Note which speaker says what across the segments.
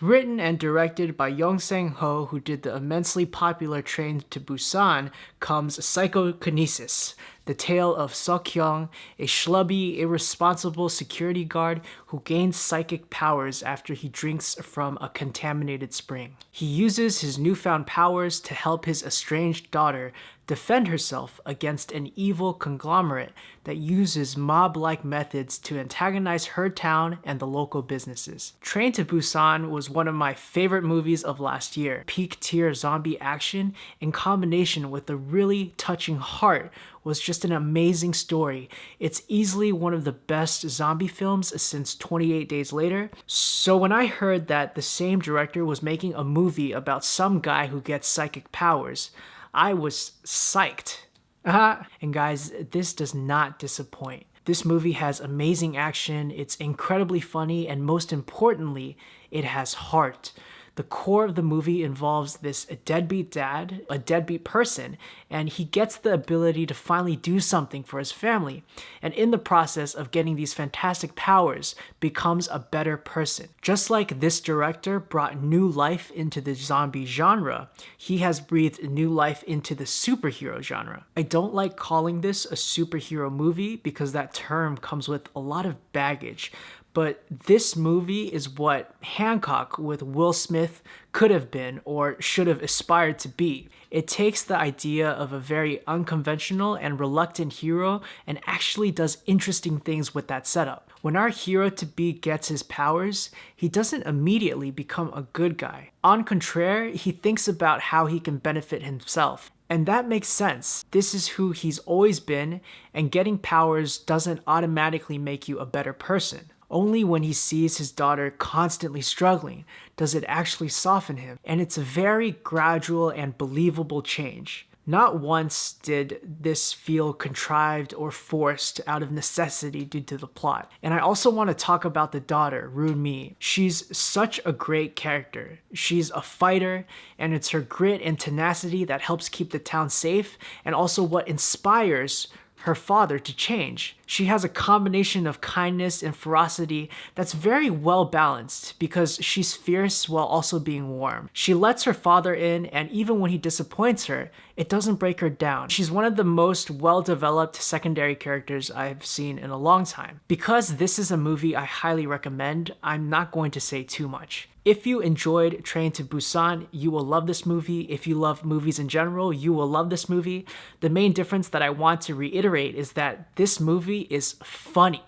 Speaker 1: Written and directed by Yong Sang-ho, who did the immensely popular Train to Busan, comes Psychokinesis, the tale of Seok-hyung, a schlubby, irresponsible security guard who gains psychic powers after he drinks from a contaminated spring. He uses his newfound powers to help his estranged daughter defend herself against an evil conglomerate that uses mob-like methods to antagonize her town and the local businesses. Train to Busan was one of my favorite movies of last year. Peak-tier zombie action in combination with a really touching heart was just an amazing story. It's easily one of the best zombie films since 28 Days Later. So when I heard that the same director was making a movie about some guy who gets psychic powers, I was psyched. And guys, this does not disappoint. This movie has amazing action, it's incredibly funny, and most importantly, it has heart. The core of the movie involves this deadbeat dad, a deadbeat person, and he gets the ability to finally do something for his family, and in the process of getting these fantastic powers, becomes a better person. Just like this director brought new life into the zombie genre, he has breathed new life into the superhero genre. I don't like calling this a superhero movie because that term comes with a lot of baggage, but this movie is what Hancock with Will Smith could have been or should have aspired to be. It takes the idea of a very unconventional and reluctant hero and actually does interesting things with that setup. When our hero-to-be gets his powers, he doesn't immediately become a good guy. On contraire, he thinks about how he can benefit himself. And that makes sense. This is who he's always been, and getting powers doesn't automatically make you a better person. Only when he sees his daughter constantly struggling does it actually soften him, and it's a very gradual and believable change. Not once did this feel contrived or forced out of necessity due to the plot. And I also want to talk about the daughter, Roon-mi. She's such a great character. She's a fighter, and it's her grit and tenacity that helps keep the town safe, and also what inspires her father to change. She has a combination of kindness and ferocity that's very well balanced because she's fierce while also being warm. She lets her father in, and even when he disappoints her, it doesn't break her down. She's one of the most well-developed secondary characters I've seen in a long time. Because this is a movie I highly recommend, I'm not going to say too much. If you enjoyed Train to Busan, you will love this movie. If you love movies in general, you will love this movie. The main difference that I want to reiterate is that this movie is funny.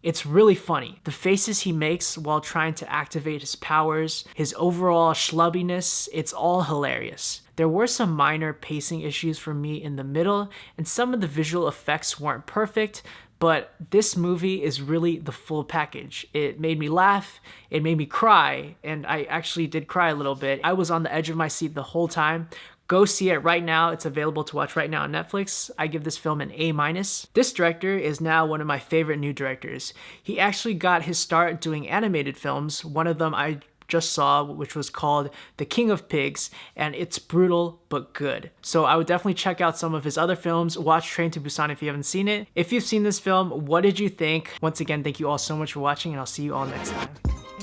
Speaker 1: It's really funny. The faces he makes while trying to activate his powers, his overall schlubbiness, it's all hilarious. There were some minor pacing issues for me in the middle, and some of the visual effects weren't perfect, but this movie is really the full package. It made me laugh, it made me cry, and I actually did cry a little bit. I was on the edge of my seat the whole time. Go see it right now. It's available to watch right now on Netflix. I give this film an A-. This director is now one of my favorite new directors. He actually got his start doing animated films. One of them I just saw, which was called The King of Pigs, and it's brutal but good. So I would definitely check out some of his other films. Watch Train to Busan if you haven't seen it. If you've seen this film, what did you think? Once again, thank you all so much for watching, and I'll see you all next time.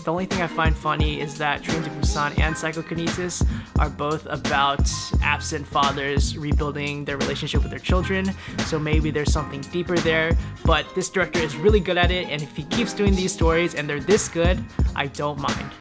Speaker 1: The only thing I find funny is that Train to Busan and Psychokinesis are both about absent fathers rebuilding their relationship with their children, so maybe there's something deeper there, but this director is really good at it, and if he keeps doing these stories and they're this good, I don't mind.